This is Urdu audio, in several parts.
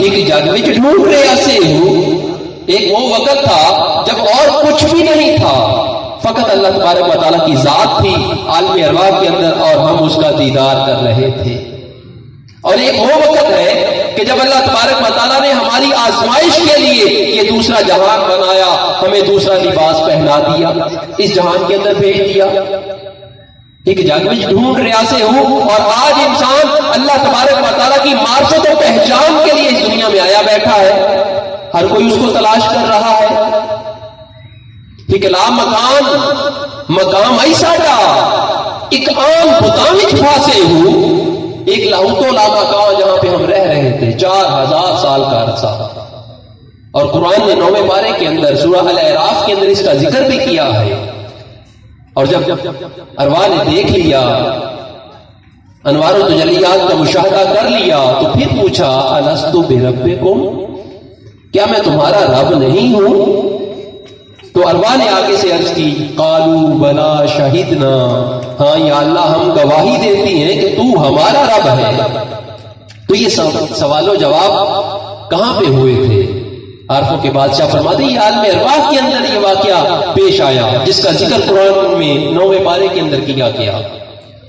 ایک جگ وچ ڈھونڈ رہا سے ہوں. ایک وہ وقت تھا جب اور کچھ بھی نہیں تھا، فقط اللہ تبارک و تعالیٰ کی ذات تھی عالم ارواح کے اندر، اور ہم اس کا دیدار کر رہے تھے. اور ایک وہ وقت ہے کہ جب اللہ تبارک و تعالیٰ نے ہماری آزمائش کے لیے یہ دوسرا جہان بنایا، ہمیں دوسرا لباس پہنا دیا، اس جہان کے اندر بھیج دیا. ایک جگ وچ ڈھونڈ رہا سے ہوں، اور آج انسان اللہ تبارک و تعالیٰ کی معرفت و پہچان کے لیے اس دنیا میں آیا بیٹھا ہے. ہر کوئی اس کو تلاش کر رہا ہے. ایک لا مقام ایسا ڈا ایک عام بتاں وچ پھاسے ہوں، ایک لاہوتو لا مقام جہاں پہ ہم رہ رہے تھے 4000 سال کا عرصہ. اور قرآن نے 9ویں پارے کے اندر سورہ الاعراف کے اندر اس کا ذکر بھی کیا ہے. اور جب ارواح نے دیکھ لیا، انوار و تجلیات کا مشاہدہ کر لیا، تو پھر پوچھا الست بربکم، کیا میں تمہارا رب نہیں ہوں؟ تو ارواح نے آگے سے عرض کی قالوا بلا شہدنا، ہاں یا اللہ ہم گواہی دیتی ہیں کہ تو ہمارا رب ہے. تو یہ سوال و جواب کہاں پہ ہوئے تھے؟ عارفوں کے بادشاہ فرماتے ہیں یہ عالم ارواح کے اندر یہ واقعہ پیش آیا جس کا ذکر قرآن میں 9ویں پارے کے اندر کیا گیا.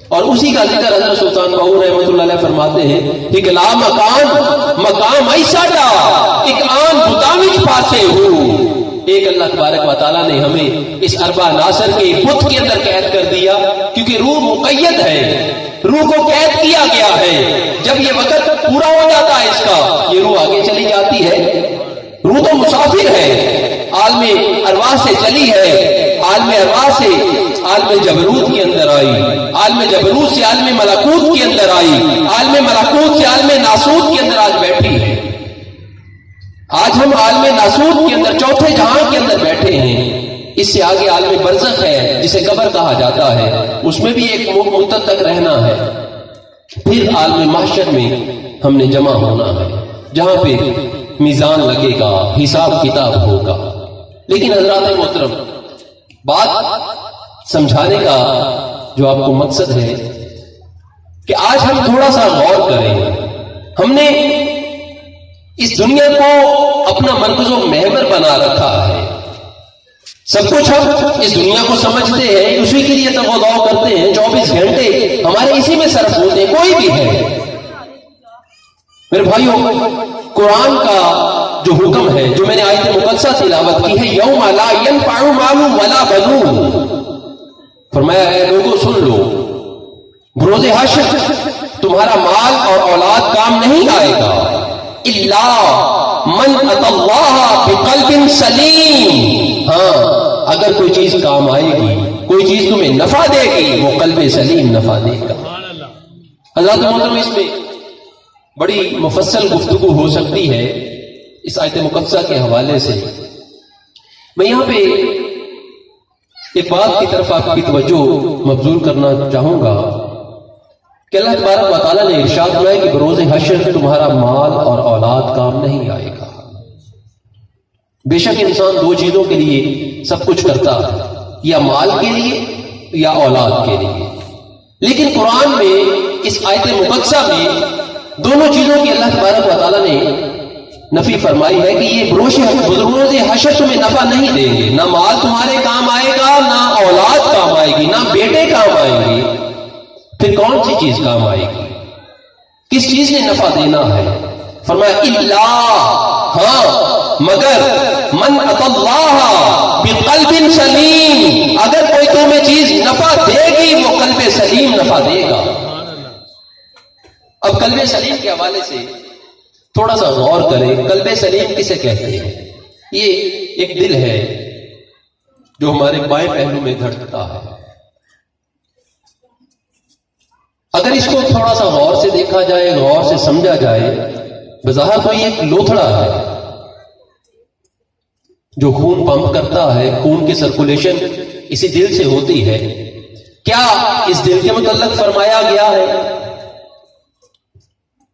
اور اسی کا ذکر حضرت سلطان باہو رحمۃ اللہ علیہ فرماتے ہیں ایک لا مقام ایسا ڈا ایک عام بتاں وچ پھاسے ہوں. ایک اللہ تبارک و تعالیٰ نے ہمیں اس اربع ناصر کے بت کے اندر قید کر دیا، کیونکہ روح مقید ہے، روح کو قید کیا گیا ہے. جب یہ وقت پورا ہو جاتا ہے اس کا، یہ روح آگے چلی جاتی ہے. روح تو مسافر ہے، عالم ارواح سے چلی ہے، عالم ارواح سے عالم جبروت کے اندر آئی، عالم جبروت سے عالم ملکوت کے اندر آئی، عالم ملکوت سے عالم ناسوت کے اندر آج بیٹھی ہے. آج ہم عالم ناسوت کے اندر چوتھے جہاں کے اندر بیٹھے ہیں. اس سے آگے عالم برزخ ہے جسے قبر کہا جاتا ہے، اس میں بھی ایک مدت تک رہنا ہے. پھر عالم محشر میں ہم نے جمع ہونا ہے، جہاں پہ میزان لگے گا، حساب کتاب ہوگا. لیکن حضرات محترم، بات سمجھانے کا جو آپ کو مقصد ہے کہ آج ہم تھوڑا سا غور کریں. ہم نے اس دنیا کو اپنا مرکز و محور بنا رکھا ہے. سب کچھ ہم اس دنیا کو سمجھتے ہیں، اسی کے لیے تغوض کرتے ہیں، 24 گھنٹے ہمارے اسی میں صرف ہوتے ہیں. کوئی بھی ہے میرے بھائیوں، قرآن کا جو حکم ہے، جو میں نے آیت مقدسہ تلاوت کی ہے، یوم لا ینفع مال ولا بنون، فرمایا ہے لوگوں سن لو، بروز حشر تمہارا مال اور اولاد کام نہیں آئے گا، الا من اتى اللہ بقلب سلیم. ہاں اگر کوئی چیز کام آئے گی، کوئی چیز تمہیں نفع دے گی، وہ قلب سلیم نفع دے گا. حضرات محترم، اس میں بڑی مفصل گفتگو ہو سکتی ہے اس آیت مقدسہ کے حوالے سے. میں یہاں پہ ایک بات کی طرف آپ کی توجہ مبذول کرنا چاہوں گا کہ اللہ تبارک و تعالیٰ نے ارشاد کیا کہ بروز حشر تمہارا مال اور اولاد کام نہیں آئے گا. بے شک انسان دو چیزوں کے لیے سب کچھ کرتا ہے، یا مال کے لیے یا اولاد کے لیے. لیکن قرآن میں اس آیت مقدسہ میں دونوں چیزوں کی اللہ تبارک و تعالیٰ نے نفی فرمائی ہے کہ یہ بروز حشر تمہیں نفع نہیں دیں گے. نہ مال تمہارے کام آئے گا، نہ اولاد کام آئے گی، نہ بیٹے کام آئیں گے. پھر کون سی چیز کام آئے گی؟ کس چیز نے نفع دینا ہے؟ فرمایا الا، ہاں مگر، من اتی اللہ بقلب سلیم، اگر کوئی تمہیں چیز نفع دے گی وہ قلب سلیم نفع دے گا. اب قلب سلیم کے حوالے سے تھوڑا سا غور کریں. قلب سلیم کسے کہتے ہیں؟ یہ ایک دل ہے جو ہمارے بائیں پہلو میں دھڑکتا ہے. اگر اس کو تھوڑا سا غور سے دیکھا جائے، غور سے سمجھا جائے، بظاہر تو یہ ایک لوتھڑا ہے جو خون پمپ کرتا ہے. خون کی سرکولیشن اسی دل سے ہوتی ہے. کیا اس دل کے متعلق فرمایا گیا ہے؟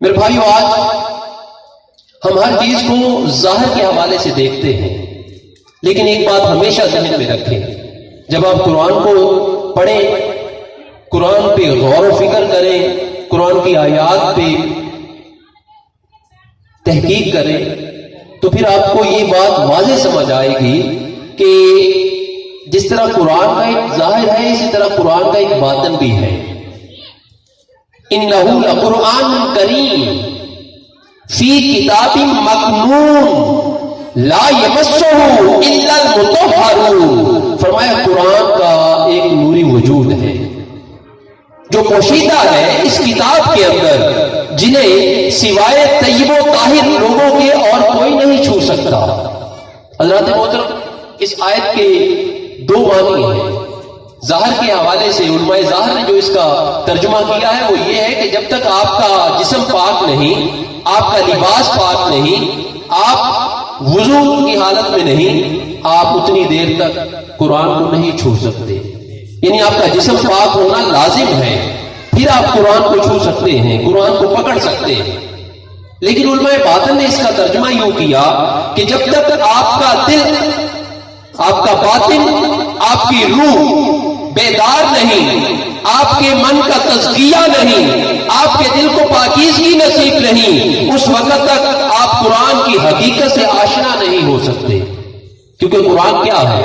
میرے بھائیو، آج ہم ہر چیز کو ظاہر کے حوالے سے دیکھتے ہیں، لیکن ایک بات ہمیشہ ذہن میں رکھیں، جب آپ قرآن کو پڑھیں، قرآن پہ غور و فکر کریں، قرآن کی آیات پہ تحقیق کریں تو پھر آپ کو یہ بات واضح سمجھ آئے گی کہ جس طرح قرآن کا ایک ظاہر ہے اسی طرح قرآن کا ایک باطن بھی ہے. انہ لقرآن کریم فی کتاب مکنون لا یمسہ الا المطہرون. فرمایا قرآن کا ایک نوری وجود ہے جو پوشیدہ ہے اس کتاب کے اندر جنہیں سوائے طیب و طاہر لوگوں کے اور کوئی نہیں چھو سکتا. حضرات محترم اس آیت کے دو معنی ہیں. ظاہر کے حوالے سے علماء ظاہر نے جو اس کا ترجمہ کیا ہے وہ یہ ہے کہ جب تک آپ کا جسم پاک نہیں، آپ کا لباس پاک نہیں، آپ وضو کی حالت میں نہیں، آپ اتنی دیر تک قرآن کو نہیں چھو سکتے. یعنی آپ کا جسم پاک ہونا لازم ہے، پھر آپ قرآن کو چھو سکتے ہیں، قرآن کو پکڑ سکتے ہیں. لیکن علماء باطن نے اس کا ترجمہ یوں کیا کہ جب تک آپ کا دل، آپ کا باطن، آپ کی روح بیدار نہیں، آپ کے من کا تزکیہ نہیں، آپ کے دل کو پاکیزگی نصیب نہیں، اس وقت تک آپ قرآن کی حقیقت سے آشنا نہیں ہو سکتے. کیونکہ قرآن کیا ہے؟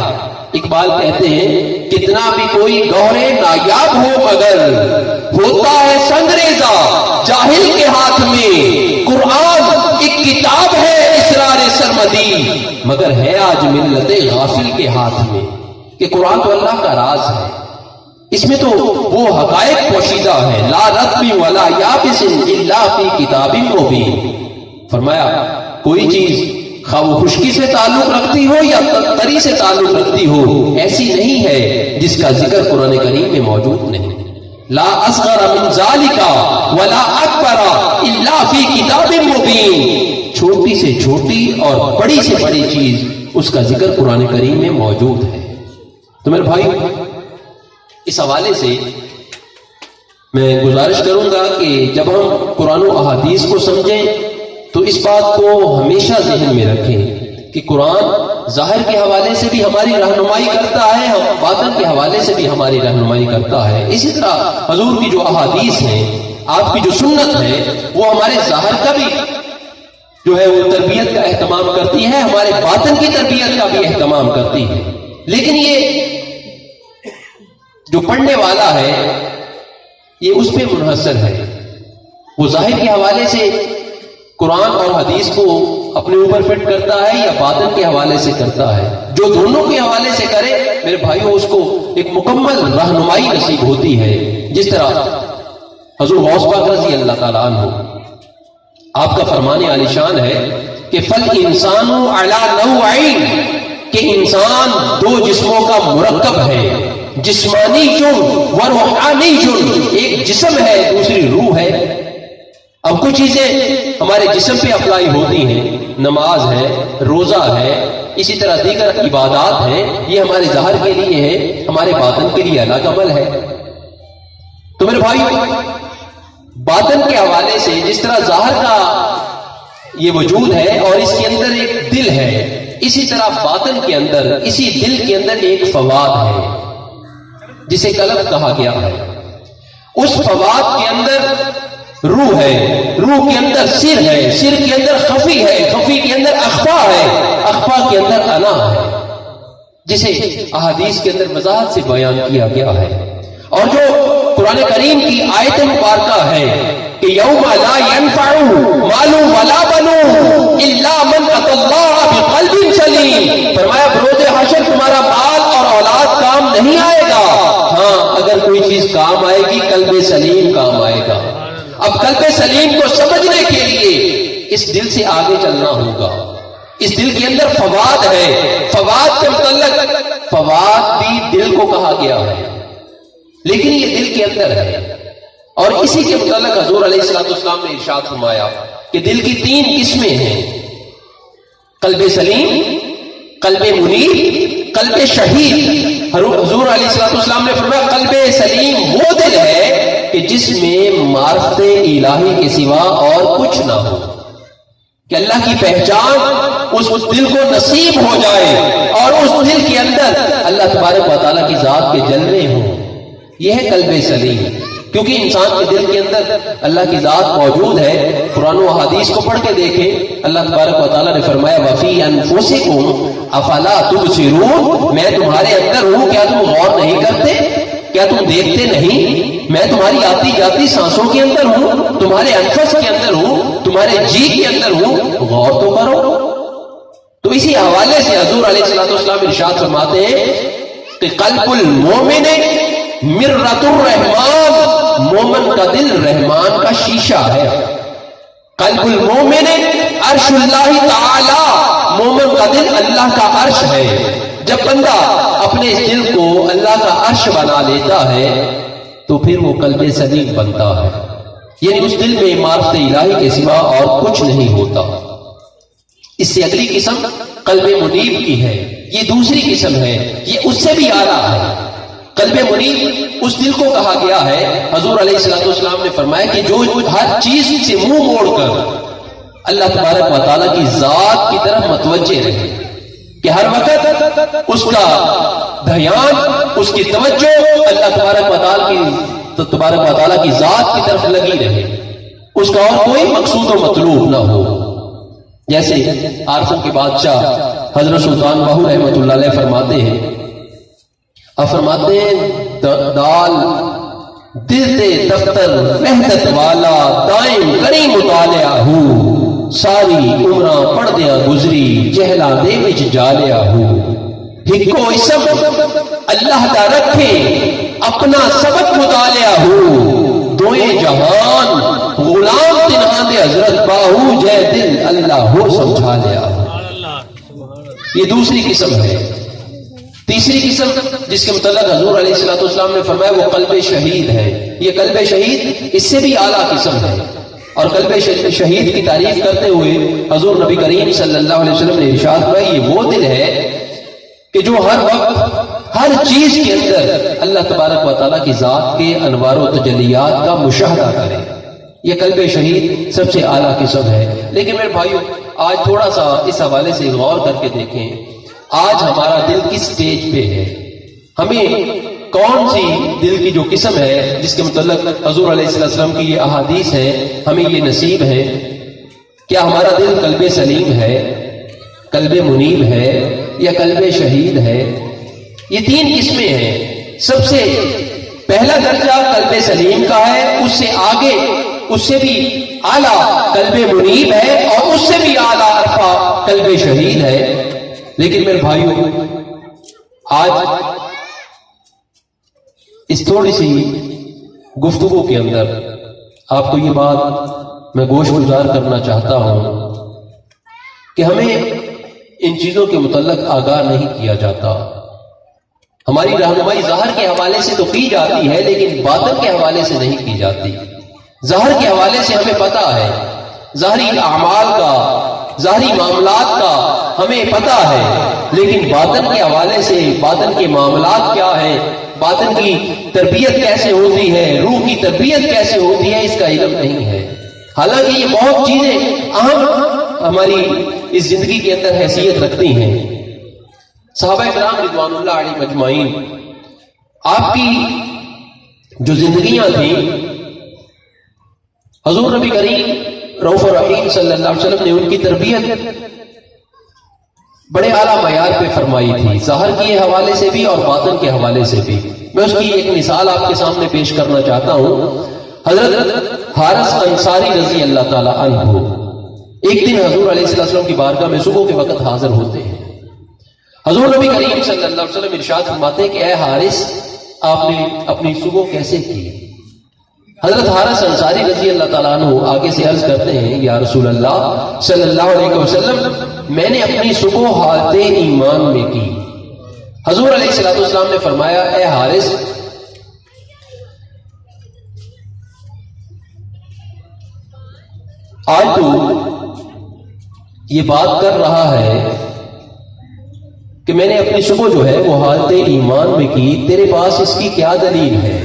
اقبال کہتے ہیں کتنا بھی کوئی گوہرے نایاب ہو مگر ہوتا ہے سنگریزہ جاہل کے ہاتھ میں. قرآن ایک کتاب ہے اسرار سرمدی مگر ہے آج ملت غافل کے ہاتھ میں. کہ قرآن تو اللہ کا راز ہے، اس میں تو وہ حقائق پوشیدہ ہے. لا رتب ولا یابس الا فی کتاب مبین. فرمایا کوئی چیز خواہ وہ خشکی سے تعلق رکھتی ہو یا تری سے تعلق رکھتی ہو ایسی نہیں ہے جس کا ذکر قرآن کریم میں موجود نہیں. لا اصغر من ذالک ولا اکبر الا فی کتاب مبین. چھوٹی سے چھوٹی اور بڑی سے بڑی چیز اس کا ذکر قرآن کریم میں موجود ہے. تو میرے بھائی اس حوالے سے میں گزارش کروں گا کہ جب ہم قرآن و احادیث کو سمجھیں تو اس بات کو ہمیشہ ذہن میں رکھیں کہ قرآن ظاہر کے حوالے سے بھی ہماری رہنمائی کرتا ہے، باطن کے حوالے سے بھی ہماری رہنمائی کرتا ہے. اسی طرح حضور کی جو احادیث ہیں، آپ کی جو سنت ہے، وہ ہمارے ظاہر کا بھی جو ہے وہ تربیت کا اہتمام کرتی ہے، ہمارے باطن کی تربیت کا بھی اہتمام کرتی ہے. لیکن یہ جو پڑھنے والا ہے یہ اس پہ منحصر ہے، وہ ظاہر کے حوالے سے قرآن اور حدیث کو اپنے اوپر فٹ کرتا ہے یا باطن کے حوالے سے کرتا ہے. جو دونوں کے حوالے سے کرے میرے بھائیوں اس کو ایک مکمل رہنمائی نصیب ہوتی ہے. جس طرح حضور غوث پاک رضی اللہ تعالیٰ عنہ آپ کا فرمان عالی شان ہے کہ فل انسان علی نوعین، کہ انسان دو جسموں کا مرکب ہے، جسمانی جن و روحانی جن. ایک جسم ہے دوسری روح ہے. اب کچھ چیزیں ہمارے جسم پہ اپلائی ہوتی ہیں، نماز ہے، روزہ ہے، اسی طرح دیگر عبادات ہیں، یہ ہمارے ظاہر کے لیے ہے، ہمارے باطن کے لیے الگ عمل ہے. تو میرے بھائی باطن کے حوالے سے جس طرح ظاہر کا یہ وجود ہے اور اس کے اندر ایک دل ہے، اسی طرح باطن کے اندر، اسی دل کے اندر ایک فواد ہے جسے قلب کہا گیا ہے. اس فواد کے اندر روح ہے، روح کے اندر سر ہے، سر کے اندر خفی ہے، خفی کے اندر اخفا ہے، اخفا کے اندر انا ہے، جسے احادیث کے اندر وضاحت سے بیان کیا گیا ہے. اور جو قرآن کریم کی آیت مبارکہ ہے کہ یوم لا ينفع مال ولا بنون الا من اتى الله بقلب سلیم. فرمایا بروز حشر تمہارا مال اور اولاد کام نہیں آئے گا، ہاں اگر کوئی چیز کام آئے گی قلب سلیم کام آئے گا. اب قلب سلیم کو سمجھنے کے لیے اس دل سے آگے چلنا ہوگا. اس دل کے اندر فواد ہے، فواد کے متعلق فواد بھی دل کو کہا گیا ہے لیکن یہ دل کے اندر ہے. اور اسی کے متعلق حضور علیہ السلام نے ارشاد فرمایا کہ دل کی 3 قسمیں ہیں، قلب سلیم، قلب منیب، قلب شہید. حضور علیہ السلام نے فرمایا قلب سلیم وہ دل ہے کہ جس میں معرفت الہی کے سوا اور کچھ نہ ہو، کہ اللہ کی پہچان اس دل کو نصیب ہو جائے اور اس دل کے اندر اللہ تبارک و تعالیٰ کی ذات کے جلوے ہوں. یہ ہے قلب سلیم. کیونکہ انسان کے دل کے اندر اللہ کی ذات موجود ہے. قرآن و حدیث کو پڑھ کے دیکھیں, اللہ تبارک و تعالیٰ نے فرمایا وَفِي أَنفُسِكُمْ أَفَلَا تُبْصِرُونَ, میں تمہارے اندر ہوں, کیا تم غور نہیں کرتے, کیا تم دیکھتے نہیں؟ میں تمہاری آتی جاتی سانسوں کے اندر ہوں, تمہارے انفس کے اندر ہوں, تمہارے جی کے اندر ہوں, غور تو کرو. تو اسی حوالے سے حضور علیہ الصلوۃ والسلام ارشاد فرماتے ہیں کہ قلب المومن مرۃ الرحمان, مومن کا دل رحمان کا شیشہ ہے. قلب المومن عرش اللہ تعالی, مومن کا دل اللہ کا عرش ہے. جب بندہ اپنے اس دل کو اللہ کا عرش بنا لیتا ہے تو پھر وہ قلب سلیم بنتا ہے. یعنی اس دل میں معرفت الہی کے سوا اور کچھ نہیں ہوتا. اس سے اگلی قسم قلب منیب کی ہے, یہ دوسری قسم ہے, یہ اس سے بھی اعلیٰ ہے. قلب منیب اس دل کو کہا گیا ہے, حضور علیہ الصلوۃ والسلام نے فرمایا کہ جو ہر چیز سے منہ موڑ کر اللہ تبارک و تعالیٰ کی ذات کی طرف متوجہ رہے, کہ ہر وقت اس کا دھیان, اس کی توجہ اللہ تبارک و تعالیٰ کی ذات کی طرف لگی رہے, اس کا اور کوئی مقصود و مطلوب نہ ہو. جیسے عارفوں کے بادشاہ حضرت سلطان باہو رحمۃ اللہ علیہ فرماتے ہیں, دال دل دے دفتر وحدت والا دائم کری مطالعہ ہوں, ساری عمراں پڑھ دیا گزری جہلا دے وچ جالیا ہوں. ہکو اسم اللہ دا رکھے اپنا سبق مطالعہ ہوں, دوئے جہان غلام تنہاں دے حضرت باہو جے دل اللہ ہو سمجھا لیا. یہ دوسری قسم ہے. تیسری قسم جس کے متعلق حضور علیہ الصلوۃ والسلام نے فرمایا وہ قلب شہید ہے. یہ قلب شہید اس سے بھی اعلیٰ قسم ہے. اور قلب شہید کی تعریف کرتے ہوئے حضور نبی کریم صلی اللہ علیہ وسلم نے ارشاد کیا یہ وہ دل ہے کہ جو ہر وقت ہر چیز کے اندر اللہ تبارک و تعالیٰ کی ذات کے انوار و تجلیات کا مشاہدہ کرے. یہ قلب شہید سب سے اعلیٰ قسم ہے. لیکن میرے بھائیو, آج تھوڑا سا اس حوالے سے غور کر کے دیکھیں, آج ہمارا دل کس سٹیج پہ ہے, ہمیں کون سی دل کی جو قسم ہے جس کے متعلق حضور علیہ السلام کی یہ احادیث ہے, ہمیں یہ نصیب ہے. کیا ہمارا دل قلب سلیم ہے, قلب منیب ہے, یا قلب شہید ہے؟ یہ تین قسمیں ہیں. سب سے پہلا درجہ قلب سلیم کا ہے, اس سے آگے اس سے بھی اعلیٰ قلب منیب ہے, اور اس سے بھی اعلیٰ قلب شہید ہے. لیکن میرے بھائیوں, آج اس تھوڑی سی گفتگو کے اندر آپ کو یہ بات میں گوش گزار کرنا چاہتا ہوں کہ ہمیں ان چیزوں کے متعلق آگاہ نہیں کیا جاتا. ہماری رہنمائی ظاہر کے حوالے سے تو کی جاتی ہے, لیکن باطن کے حوالے سے نہیں کی جاتی. ظاہر کے حوالے سے ہمیں پتا ہے, ظاہری اعمال کا, ظاہری معاملات کا ہمیں پتا ہے, لیکن باطن کے حوالے سے باطن کے معاملات کیا ہیں, باطن کی تربیت کیسے ہوتی ہے, روح کی تربیت کیسے ہوتی ہے, اس کا علم نہیں ہے. حالانکہ یہ بہت چیزیں اہم ہماری اس زندگی کے اندر حیثیت رکھتی ہیں. صحابہ کرام رضوان اللہ علیہ مجمعین, آپ کی جو زندگیاں تھیں, حضور نبی کریم رؤوف الرحیم صلی اللہ علیہ وسلم نے ان کی تربیت بڑے اعلیٰ معیار پہ فرمائی تھی, ظاہر کے حوالے سے بھی اور باطن کے حوالے سے بھی. میں اس کی ایک مثال آپ کے سامنے پیش کرنا چاہتا ہوں. حضرت حارث انصاری رضی اللہ تعالی عنہ ایک دن حضور علیہ السلام کی بارگاہ میں صبح کے وقت حاضر ہوتے ہیں. حضور نبی کریم صلی اللہ علیہ وسلم ارشاد فرماتے ہیں کہ اے حارث, آپ نے اپنی صبح کیسے کی؟ حضرت حارث انصاری رضی اللہ تعالیٰ عنہ آگے سے عرض کرتے ہیں, یا رسول اللہ صلی اللہ علیہ وسلم, میں نے اپنی صبح حالت ایمان میں کی. حضور علیہ السلام نے فرمایا, اے حارث, آج تو یہ بات کر رہا ہے کہ میں نے اپنی صبح جو ہے وہ حالت ایمان میں کی, تیرے پاس اس کی کیا دلیل ہے؟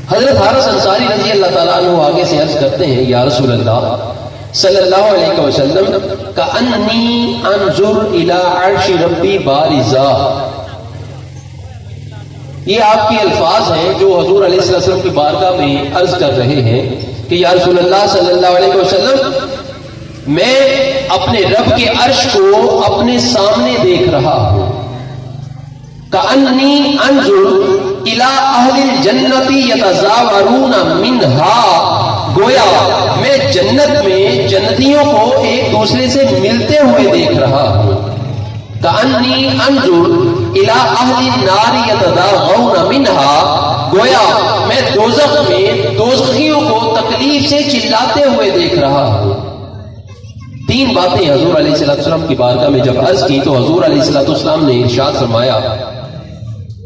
حضرت حارث انصاری رضی اللہ تعالیٰ عنہ آگے سے عرض کرتے ہیں, یا رسول اللہ صلی اللہ علیہ وسلم, کأنی انظر الی عرش ربی بارزا, یہ آپ کے الفاظ ہیں جو حضور علیہ السلام کی بارگاہ میں عرض کر رہے ہیں کہ یا رسول اللہ صلی اللہ علیہ وسلم، میں اپنے رب کے عرش کو اپنے سامنے دیکھ رہا ہوں، کأنی انظر الی اہل الجنت یتزاورون منہا، گویا میں جنت میں جنتیوں کو ایک دوسرے سے ملتے ہوئے دیکھ رہا ہوں، کأنی انظر الی اہل النار یتضاغون منہا، گویا میں دوزخ میں دوزخیوں کو تکلیف سے چلاتے ہوئے دیکھ رہا ہوں۔ تین باتیں حضور علیہ السلام کی بارگاہ میں جب عرض کی تو حضور علیہ السلام نے ارشاد فرمایا،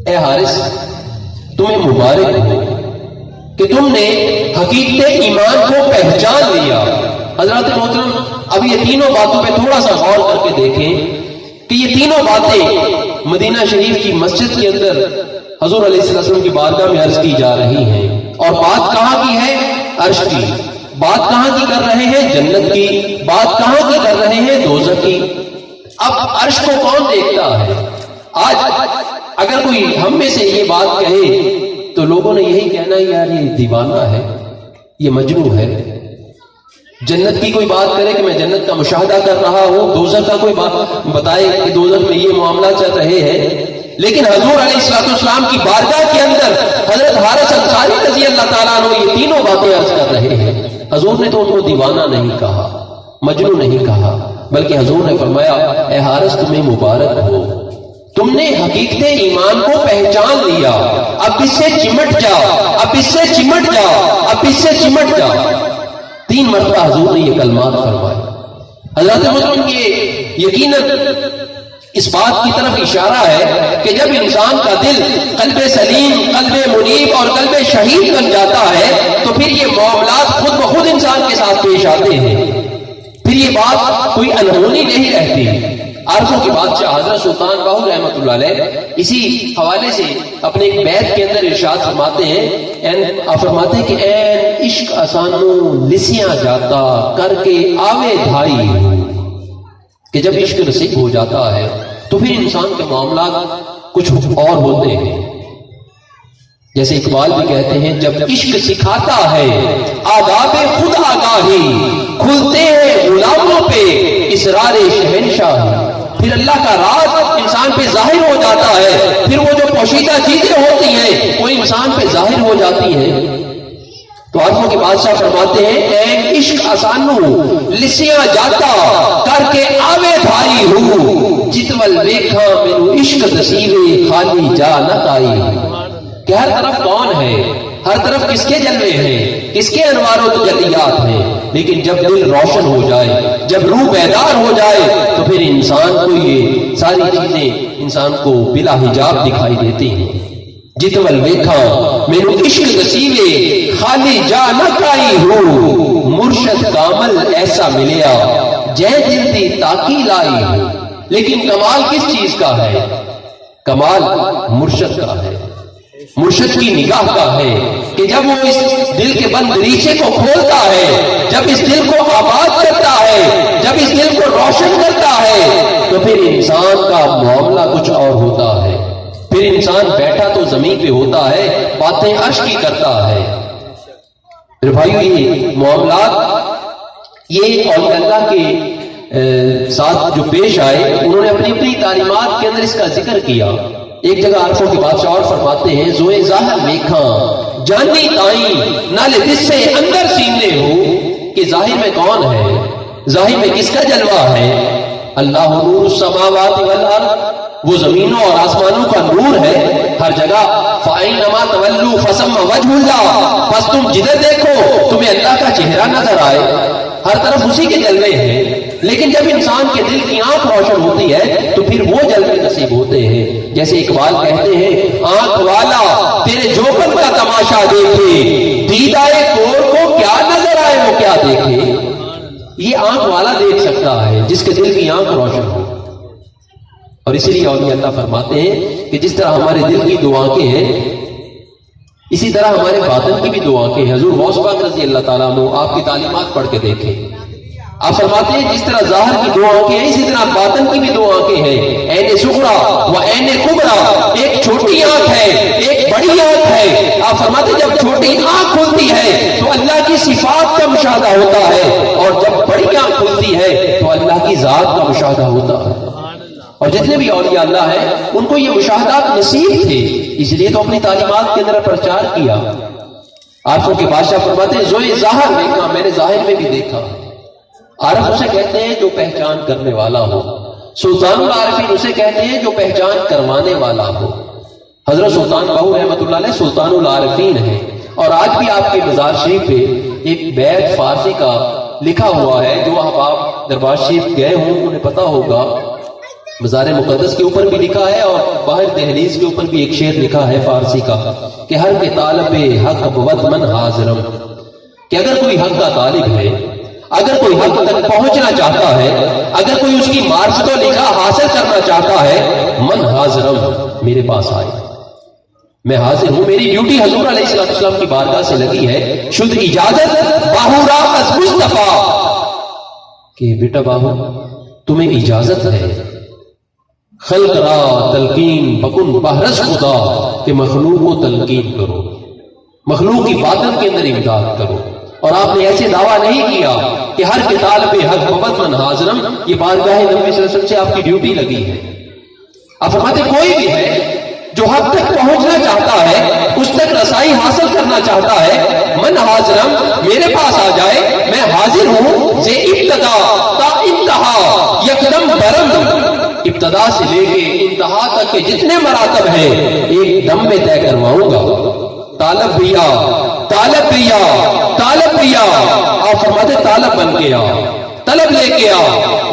اے حارث تمہیں مبارک ہو کہ تم نے حقیقت ایمان کو پہچان لیا۔ حضرات محترم، اب یہ تینوں باتوں پہ تھوڑا سا غور کر کے دیکھیں کہ یہ تینوں باتیں مدینہ شریف کی مسجد کے اندر حضور علیہ السلام کی بارگاہ میں عرض کی جا رہی ہیں، اور بات کہاں کی ہے؟ عرش کی۔ بات کہاں کی کر رہے ہیں؟ جنت کی۔ بات کہاں کی کر رہے ہیں؟ دوزخ کی۔ اب عرش کو کون دیکھتا ہے؟ آج اگر کوئی ہم میں سے یہ بات کہے تو لوگوں نے یہی کہنا ہے یار یہ دیوانہ ہے، یہ مجنون ہے۔ جنت کی کوئی بات کرے کہ میں جنت کا مشاہدہ کر رہا ہوں، دوزخ کا کوئی بات بتائے کہ دوزخ میں یہ معاملہ چل رہے ہیں، لیکن حضور علیہ السلام کی بارگاہ کے اندر حضرت حارث انصاری رضی اللہ تعالیٰ عنہ یہ تینوں باتیں عرض کر رہے ہیں۔ حضور نے تو ان کو دیوانہ نہیں کہا، مجنون نہیں کہا، بلکہ حضور نے فرمایا اے حارث تمہیں مبارک ہو، تم نے حقیقت ایمان کو پہچان لیا، اب اس سے چمٹ جا، اب اس سے چمٹ جا، اب اس سے چمٹ جا۔ تین مرتبہ حضور نے یہ کلمات فرمائے۔ حضرت محترم یہ یقیناً اس بات کی طرف اشارہ ہے کہ جب انسان کا دل قلب سلیم، قلب منیب اور قلب شہید بن جاتا ہے تو پھر یہ معاملات خود بخود انسان کے ساتھ پیش آتے ہیں، پھر یہ بات کوئی انہونی نہیں رہتی۔ عارفوں کے بادشاہ حضرت سلطان باہو رحمۃ اللہ علیہ اسی حوالے سے اپنے ایک بیت کے اندر ارشاد فرماتے ہیں، فرماتے ہیں کہ این عشق آسانو لسیاں جاتا کر کے آوے دھائی، کہ جب عشق نصیب ہو جاتا ہے تو پھر انسان کے معاملات کچھ اور ہوتے ہیں۔ جیسے اقبال بھی کہتے ہیں جب عشق سکھاتا ہے آداب خود آگاہی، کھلتے ہیں غلاموں پہ اسرار شہنشاہی، پھر اللہ کا راز انسان پہ ظاہر ہو جاتا ہے، پھر وہ جو پوشیدہ چیزیں ہوتی ہیں وہ انسان پہ ظاہر ہو جاتی ہیں۔ تو عارفوں کے بادشاہ فرماتے ہیں اے عشق آسانو لسیاں جاتا کر کے آوے دھائی ہوں، جتول ویکھا مینو عشق دسیوے خالی جا نہ تائی، کہ ہر طرف کون ہے، ہر طرف کس کے جلوے ہیں، کس کے انوار و تجلیات ہیں، لیکن جب دل روشن ہو جائے، جب روح بیدار ہو جائے تو پھر انسان کو یہ ساری چیزیں انسان کو بلا حجاب دکھائی دیتی ہیں۔ جتول ویکھا مینو عشق نصیبے خالی جا نہ کائی ہو، مرشد کامل ایسا ملیا جے دل دی تاکی لائی ہو۔ لیکن کمال کس چیز کا ہے؟ کمال مرشد کا ہے، مرشد کی نگاہ کا ہے، کہ جب وہ اس دل کے بند دریچے کو کھولتا ہے، جب اس دل کو آباد کرتا ہے، جب اس دل کو روشن کرتا ہے تو پھر انسان کا معاملہ کچھ اور ہوتا ہے، پھر انسان بیٹھا تو زمین پہ ہوتا ہے، باتیں عرش کی کرتا ہے۔ پھر بھائیو یہ معاملات یہ اولیاء اللہ کے ساتھ جو پیش آئے انہوں نے اپنی اپنی تعلیمات کے اندر اس کا ذکر کیا۔ ایک جگہ عارفوں کے بادشاہ اور فرماتے ہیں زوئے ظاہر ویکھاں جانی تائیں نالے دس سے اندر سینے ہو، کہ ظاہر میں کون ہے، ظاہر میں کس کا جلوہ ہے؟ اللہ نور السماوات والارض، وہ زمینوں اور آسمانوں کا نور ہے ہر جگہ۔ فَأَيْنَمَا تَوَلُّوا فَثَمَّ وَجْهُ اللَّهِ، بس تم جدھر دیکھو تمہیں اللہ کا چہرہ نظر آئے، ہر طرف اسی کے جلوے ہیں۔ لیکن جب انسان کے دل کی آنکھ روشن ہوتی ہے تو پھر وہ جلوے نصیب ہوتے ہیں۔ جیسے اقبال کہتے ہیں آنکھ والا تیرے جوبن کا تماشا دیکھے، دیدائے کور کو کیا نظر آئے وہ کیا دیکھے۔ یہ آنکھ والا دیکھ سکتا ہے جس کے دل کی آنکھ روشن ہو۔ اور اسی لیے اولیاء اللہ فرماتے ہیں کہ جس طرح ہمارے دل کی دو آنکھیں ہیں اسی طرح ہمارے باطن کی بھی دو آنکھیں ہیں۔ حضور غوث پاک رضی اللہ تعالیٰ عنہ آپ کی تعلیمات پڑھ کے دیکھیں، آپ فرماتے ہیں جس طرح ظاہر کی دو آنکھیں ہیں اسی طرح باطن کی بھی دو آنکھیں ہیں، عین صغریٰ و عین کبریٰ، ایک چھوٹی آنکھ ہے ایک بڑی آنکھ ہے۔ آپ فرماتے ہیں جب چھوٹی آنکھ کھلتی ہے تو اللہ کی صفات کا مشاہدہ ہوتا ہے، اور جب بڑی آنکھ کھلتی ہے تو اللہ کی ذات کا مشاہدہ ہوتا ہے۔ اور جتنے بھی اولیاء اللہ ہیں ان کو یہ مشاہدات نصیب تھے، اس لیے تو اپنی تعلیمات کے اندر پرچار کیا۔ عارفوں کے بادشاہ فرماتے ہیں ذوئے ظاہر دیکھا، میں نے ظاہر میں بھی دیکھا۔ عارف اسے کہتے ہیں جو پہچان کرنے والا ہو، سلطان العارفین اسے کہتے ہیں جو پہچان کروانے والا ہو۔ حضرت سلطان باہو رحمۃ اللہ علیہ سلطان العارفین ہیں، اور آج بھی آپ کے مزار شریف پہ ایک بیت فارسی کا لکھا ہوا ہے، جو آپ دربار شریف گئے ہوں انہیں پتا ہوگا، مزار مقدس کے اوپر بھی لکھا ہے اور باہر دہلیز کے اوپر بھی ایک شعر لکھا ہے فارسی کا کہ ہر کے طالب حق بود من حاضرم، کہ اگر کوئی حق کا طالب ہے، اگر کوئی حق تک پہنچنا چاہتا ہے، اگر کوئی اس کی معرفت و نگاہ حاصل کرنا چاہتا ہے، من حاضرم، میرے پاس آئے، میں حاضر ہوں، میری ڈیوٹی حضور علیہ السلام کی بارگاہ سے لگی ہے۔ شد اجازت باہو را از مصطفیٰ، کہ بیٹا باہو تمہیں اجازت ہے، خلق را تلقین بکن بہرس خدا، کہ مخلوق کو تلقین کرو، مخلوق کی باطن کے اندر امداد کرو۔ اور آپ نے ایسے دعویٰ نہیں کیا کہ ہر کے طالب حق بود من حاضرم، یہ بارگاہ نبی صلی اللہ علیہ وسلم سے آپ کی ڈیوٹی لگی ہے۔ آپ فرماتے کوئی بھی ہے جو حق تک پہنچنا چاہتا ہے، اس تک رسائی حاصل کرنا چاہتا ہے، من حاضرم، میرے پاس آ جائے، میں حاضر ہوں، سے ابتدا تا انتہا یکدم برم، ابتدا سے لے کے انتہا تک کے جتنے مراتب ہیں ایک دم میں طے کرواؤں گا۔ طالب بھیا طالب بھیا طالب بھیا، آپ فرماتے طالب بن کے آ، طلب لے کے آ،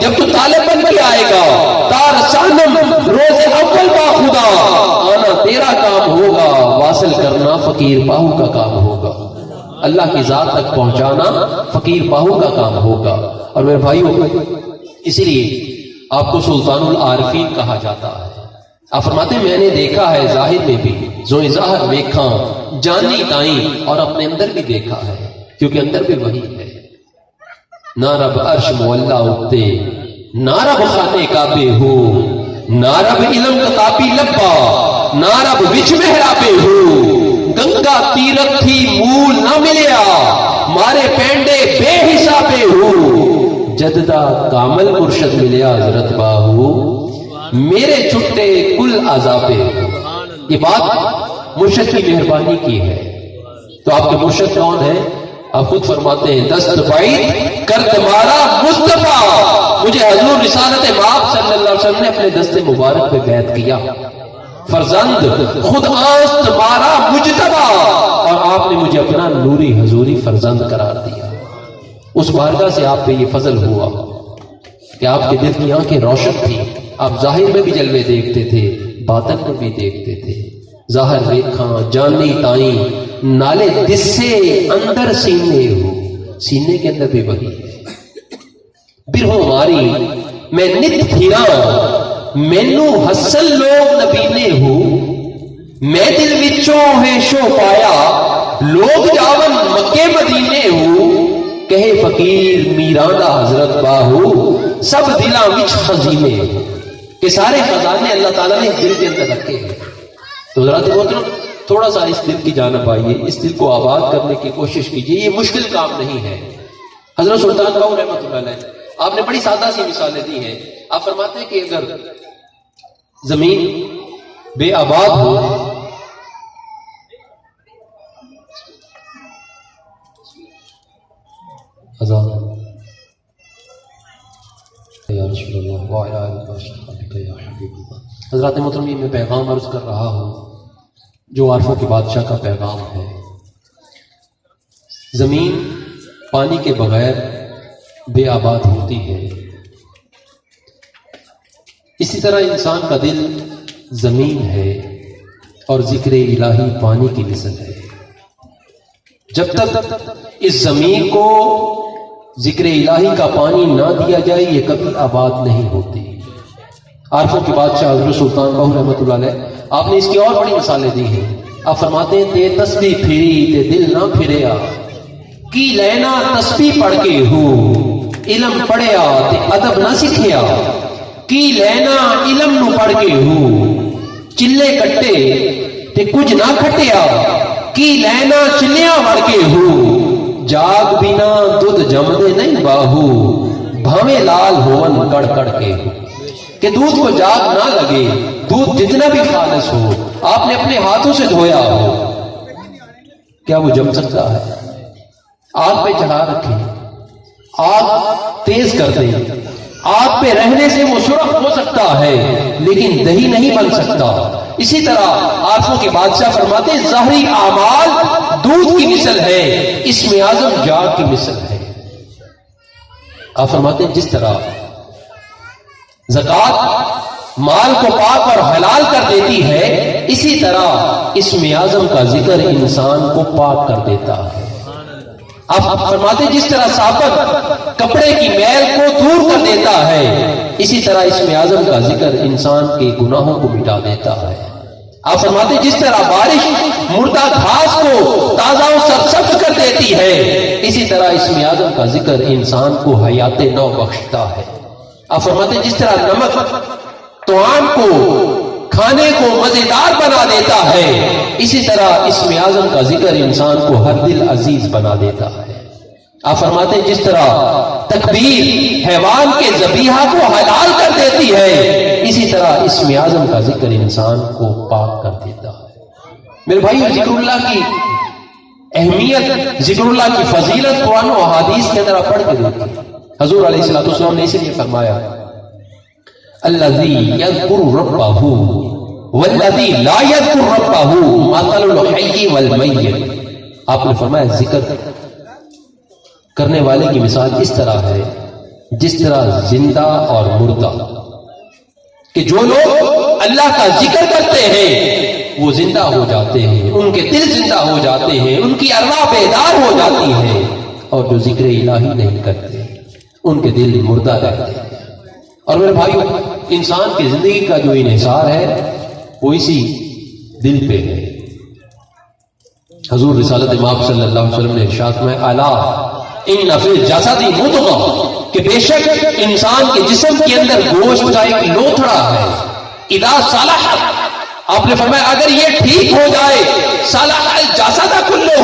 جب تو طالب بن کے آئے گا، تار سانم روز اول با خدا، آنا تیرا کام ہوگا، واصل کرنا فقیر باہو کا کام ہوگا، اللہ کی ذات تک پہنچانا فقیر باہو کا کام ہوگا۔ اور میرے بھائیوں، اسی لیے آپ کو سلطان العارفین کہا جاتا ہے۔ آپ فرماتے ہیں میں نے دیکھا ہے ظاہر میں بھی، ذوئے ظاہر دیکھا، جانی تائیں، اور اپنے اندر بھی دیکھا ہے، کیونکہ اندر بھی وہی ہے۔ نہ رب عرش مولا اٹھتے، نہ رب خانے کعبے ہو، نہ رب علم کتابی لبا، نہ رب وچ محرابے ہو، گنگا تیرت تھی مول نہ ملیا، مارے پینڈے بے حسابے ہو، جددہ کامل مرشد ملیا حضرت باہو، میرے چھٹے کل عذابے۔ یہ بات مرشد کی مہربانی کی ہے۔ تو آپ کے مرشد کون ہیں؟ آپ خود فرماتے ہیں دست بعید کر تمہارا مصطفیٰ، مجھے حضور رسالت مآب صلی اللہ علیہ وسلم نے اپنے دست مبارک پہ بیعت کیا۔ فرزند خود آنس تمہارا مجتبا، اور آپ نے مجھے اپنا نوری حضوری فرزند قرار دیا۔ اس بارگاہ سے آپ پہ یہ فضل ہوا کہ آپ کے دل کی آنکھیں روشن تھی، آپ ظاہر میں بھی جلوے دیکھتے تھے، باطن میں بھی دیکھتے تھے۔ ظاہر دیکھاں جانی تائیں، نالے دس سے اندر سینے ہو، سینے کے اندر بھی وہی ہے۔ برہو ماری میں نت پھیرا، مینو حسن لوگ نبینے ہو، میں دل وچوں ہے شو پایا، لوگ جاون مکے مدینے ہو، کہے فقیر میراں حضرت باہو، سب دلاں وچ خزینے، کہ سارے خزانے اللہ تعالیٰ نے دل کے اندر رکھے ہیں۔ تو حضرات محترم تھوڑا سا اس دل کی جانب آئیے، اس دل کو آباد کرنے کی کوشش کیجیے، یہ مشکل کام نہیں ہے۔ حضرت سلطان باہو رحمۃ اللہ علیہ آپ نے بڑی سادہ سی مثالیں دی ہیں۔ آپ فرماتے ہیں کہ اگر زمین بے آباد ہو، حضرات محترم میں پیغام عرض کر رہا ہوں جو عارفوں کے بادشاہ کا پیغام ہے۔ زمین پانی کے بغیر بے آباد ہوتی ہے، اسی طرح انسان کا دل زمین ہے اور ذکر الہی پانی کی مثل ہے۔ جب تک اس زمین کو ذکر الہی کا پانی نہ دیا جائے یہ کبھی آباد نہیں ہوتی۔ عارفوں کے بادشاہ حضرت سلطان باہو رحمۃ اللہ علیہ آپ نے اس کی اور بڑی مثالیں دی ہیں۔ آپ فرماتے ہیں تے تسبیح پھری تے دل نہ پھریا، کی لینا تسبیح پڑھ کے ہو، علم پڑھیا تے ادب نہ سکھیا کی لینا علم نو پڑھ کے ہو چلے کٹے تے کچھ نہ کھٹیا کی لینا چلیاں وڑ کے ہو جاگ بنا دودھ جمدے نہیں باہو بھاویں لال ہون کڑ کڑ کے ہو کہ دودھ کو جاگ نہ لگے دودھ جتنا بھی خالص ہو آپ نے اپنے ہاتھوں سے دھویا ہو کیا وہ جم سکتا ہے؟ آگ پہ چڑھا رکھے آگ تیز کر دے آگ پہ رہنے سے وہ سرخ ہو سکتا ہے لیکن دہی نہیں بن سکتا. اسی طرح عارفوں کے بادشاہ فرماتے ہیں ظاہری اعمال دودھ کی مثل ہے اسم اعظم جاگ کی مثل ہے. آپ فرماتے ہیں جس طرح زکوٰۃ مال کو پاک اور حلال کر دیتی ہے اسی طرح اسم اعظم کا ذکر انسان کو پاک کر دیتا ہے. آپ فرماتے ہیں جس طرح صابن کپڑے کی میل کو دور کر دیتا ہے اسی طرح اسم اعظم کا ذکر انسان کے گناہوں کو مٹا دیتا ہے. آپ فرماتے ہیں جس طرح بارش مردہ گھاس کو تازہ و سرسبز کر دیتی ہے اسی طرح اسم اعظم کا ذکر انسان کو حیات نو بخشتا ہے. آپ فرماتے ہیں جس طرح نمک طعام کو کھانے کو مزیدار بنا دیتا ہے اسی طرح اسم اعظم کا ذکر انسان کو ہر دل عزیز بنا دیتا ہے. آپ فرماتے ہیں جس طرح تکبیر حیوان کے ذبیحہ کو حلال کر دیتی ہے اسی طرح اسم اعظم کا ذکر انسان کو پاک کر دیتا ہے. میرے بھائیو ذکر اللہ کی اہمیت ذکر اللہ کی فضیلت قرآن و احادیث کے اندر آپ پڑھ کے دیکھیں. حضور علیہ الصلوۃ والسلام نے اسی لیے فرمایا الذی یذکر ربہ والذی لا یذکر ربہ مثل الحی والمیت. آپ نے فرمایا ذکر کرنے والے کی مثال اس طرح ہے جس طرح زندہ اور مردہ کہ جو لوگ اللہ کا ذکر کرتے ہیں وہ زندہ ہو جاتے ہیں ان کے دل زندہ ہو جاتے ہیں ان کی ارواح بیدار ہو جاتی ہے اور جو ذکر الہی نہیں کرتے ان کے دل مردہ رہتے ہیں. اور میرے بھائیو انسان کی زندگی کا جو انحصار ہے وہ اسی دل پہ ہے. حضور رسالت مآب صلی اللہ علیہ وسلم نے ارشاد میں الا ان فی الجسد مضغہ کہ بے شک انسان کے جسم کے اندر گوشت کا ایک لوتھڑا ہے اذا صلح آپ نے فرمایا اگر یہ ٹھیک ہو جائے صلح الجسد کلہ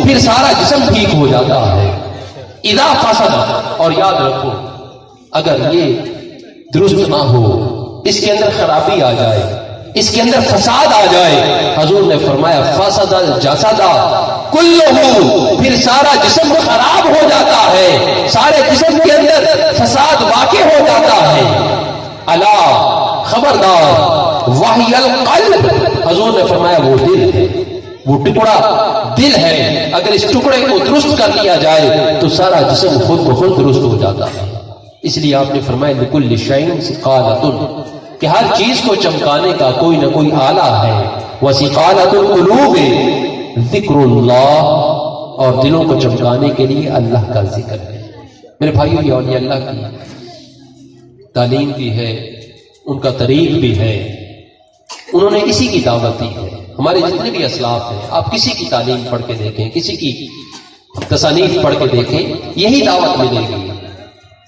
پھر سارا جسم ٹھیک ہو جاتا ہے. اذا فسد اور یاد رکھو اگر یہ درست نہ ہو اس کے اندر خرابی آ جائے اس کے اندر فساد آ جائے حضور نے فرمایا فسد الجسد کلہ پھر سارا جسم خراب ہو جاتا ہے سارے جسم کے اندر فساد واقع ہو جاتا ہے. الا خبردار وحی القلب حضور نے فرمایا وہ دل ہے وہ ٹکڑا دل ہے اگر اس ٹکڑے کو درست کر لیا جائے تو سارا جسم خود بخود درست ہو جاتا ہے. اس لیے آپ نے فرمایا لکل شیء سقالۃ کہ ہر چیز کو چمکانے کا کوئی نہ کوئی آلہ ہے. وسقالۃ القلوب ذکر اللہ اور دلوں کو چمکانے کے لیے اللہ کا ذکر ہے. میرے بھائیو یہ اولیاء اللہ کی تعلیم بھی ہے ان کا طریق بھی ہے انہوں نے اسی کی دعوت دی ہے. ہمارے جتنے بھی اسلاف ہیں آپ کسی کی تعلیم پڑھ کے دیکھیں کسی کی تصانیف پڑھ کے دیکھیں یہی دعوت ملے گی.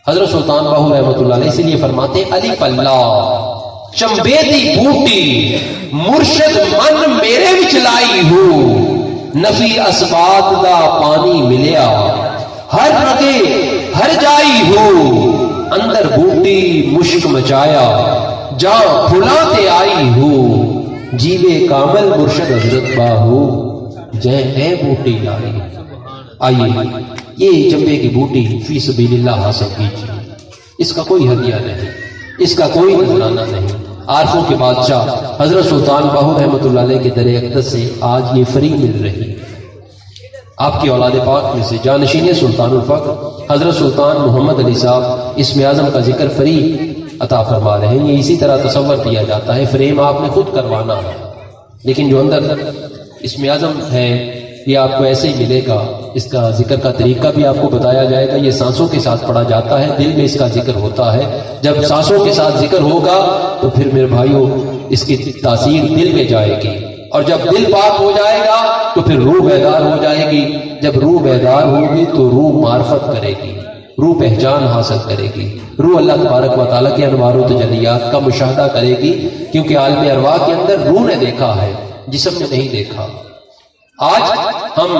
حضرت سلطان باہو رحمۃ اللہ علیہ اس لیے فرماتے الف اللہ چمبے دی بوٹی مرشد من میرے وچ لائی ہو نفی اسبات دا پانی ملیا ہر رگے ہر جائی ہو اندر بوٹی مشک مچایا جا پھلا تے آئی ہو جیوے کامل مرشد حضرت باہو جے اے بوٹی لائی. آئیے یہ چمبے کی بوٹی فی سبیل اللہ حاصل کیجیے اس کا کوئی ہدیہ نہیں اس کا کوئی نذرانہ نہیں. عارفوں کے بادشاہ حضرت سلطان باہو رحمۃ اللہ علیہ کے در اقدس سے آج یہ فری مل رہی آپ کی اولاد پاک میں سے جانشین سلطان الفقر حضرت سلطان محمد علی صاحب اسم اعظم کا ذکر فری عطا فرما رہے ہیں. یہ اسی طرح تصور کیا جاتا ہے فریم آپ نے خود کروانا ہے لیکن جو اندر اسم اعظم ہے یہ آپ کو ایسے ہی ملے گا. اس کا ذکر کا طریقہ بھی آپ کو بتایا جائے گا. یہ سانسوں کے ساتھ پڑھا جاتا ہے دل میں اس کا ذکر ہوتا ہے. جب سانسوں کے ساتھ ذکر ہوگا تو پھر میرے بھائیوں اس کی تاثیر دل میں جائے گی اور جب دل پاک ہو جائے گا تو پھر روح بیدار ہو جائے گی. جب روح بیدار ہوگی تو روح معرفت کرے گی روح پہچان حاصل کرے گی، روح اللہ تبارک و تعالیٰ کے انوار و تجلیات کا مشاہدہ کرے گی، کیونکہ عالم ارواح کے اندر روح نے دیکھا ہے، جسم نے نہیں دیکھا۔ آج ہم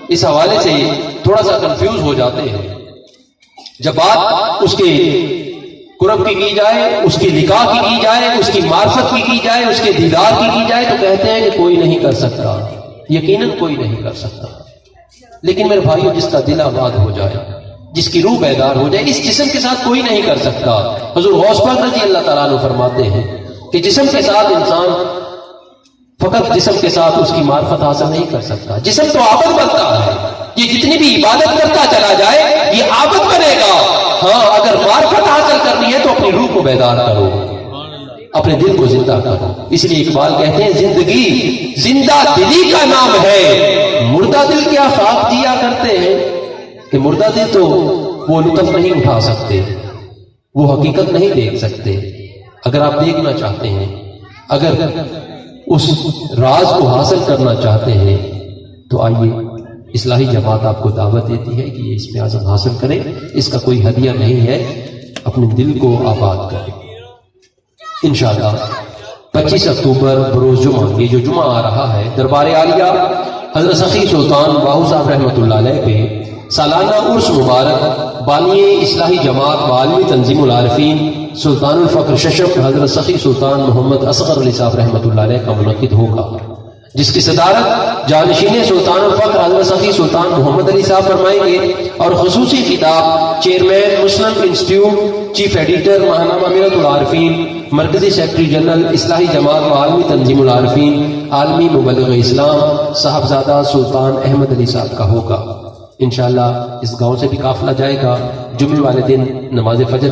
اس حوالے سے تھوڑا سا کنفیوز ہو جاتے ہیں، جب بات اس کے قرب کی جائے، اس کی نکاح کی جائے، اس کی معرفت کی جائے، اس کے دیدار کی جائے، تو کہتے ہیں کہ کوئی نہیں کر سکتا، یقیناً کوئی نہیں کر سکتا۔ لیکن میرے بھائیو، جس کا دل آباد ہو جائے، جس کی روح بیدار ہو جائے، اس جسم کے ساتھ کوئی نہیں کر سکتا۔ حضور غوث پاک رضی اللہ تعالیٰ عنہ فرماتے ہیں کہ جسم کے ساتھ انسان فقط جسم کے ساتھ اس کی معرفت حاصل نہیں کر سکتا، جسم تو عابد بنتا ہے، یہ جتنی بھی عبادت کرتا چلا جائے یہ عابد بنے گا۔ ہاں، اگر معرفت حاصل کرنی ہے تو اپنی روح کو بیدار کرو، اپنے دل کو زندہ کرو۔ اس لیے اقبال کہتے ہیں زندگی زندہ دلی کا نام ہے، مردہ دل کیا خواب جیا کرتے ہیں، کہ مردہ دل تو وہ لطف نہیں اٹھا سکتے، وہ حقیقت نہیں دیکھ سکتے۔ اگر آپ دیکھنا چاہتے ہیں، اگر اس راز کو حاصل کرنا چاہتے ہیں، تو آئیے، اصلاحی جماعت آپ کو دعوت دیتی ہے کہ یہ اس میں اعظم حاصل کریں۔ اس کا کوئی ہدیہ نہیں ہے، اپنے دل کو آباد کریں۔ انشاءاللہ 25 اکتوبر بروز جمعہ، یہ جو جمعہ آ رہا ہے، دربار عالیہ حضرت سخی سلطان باہو صاحب رحمۃ اللہ علیہ پہ سالانہ عرس مبارک بانی اصلاحی جماعت و عالمی تنظیم العارفین سلطان الفقر ششم حضرت سخی سلطان محمد اصغر علی صاحب رحمۃ اللہ علیہ کا منعقد ہوگا، جس کی صدارت جانشین سلطان الفقر حضرت سخی سلطان محمد علی صاحب فرمائیں گے، اور خصوصی خطاب چیئرمین مسلم انسٹیٹیوٹ، چیف ایڈیٹر ماہنامہ میرت العارفین، مرکزی سیکرٹری جنرل اصلاحی جماعت و عالمی تنظیم العارفین، عالمی مبلغ اسلام صاحبزادہ سلطان احمد علی صاحب کا ہوگا۔ انشاءاللہ اس گاؤں سے بھی قافلہ جائے گا، جمعے والے دن نماز فجر